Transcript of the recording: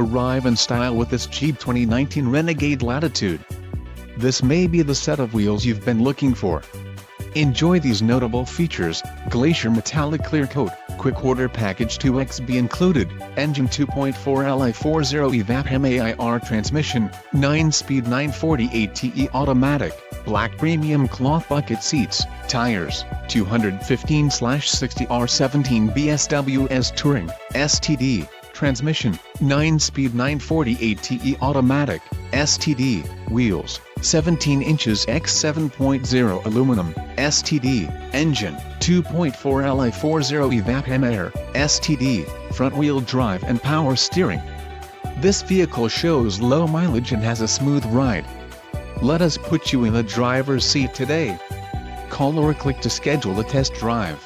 arrive in style with this cheap 2019 Renegade Latitude. This may be the set of wheels you've been looking for. Enjoy these notable features: Glacier Metallic Clear Coat, Quick Order Package 2XB included, Engine 2.4 Li40 EVAP MAIR transmission, 9-speed 940 ATE automatic, black premium cloth bucket seats, tires, 215/60R17 BSWS Touring, STD, transmission, 9-speed 940 ATE automatic, STD, wheels, 17 inches x 7.0 aluminum, STD, engine, 2.4 Li40 EVAP MAIR, STD, front-wheel drive and power steering. This vehicle shows low mileage and has a smooth ride. Let us put you in the driver's seat today. Call or click to schedule a test drive.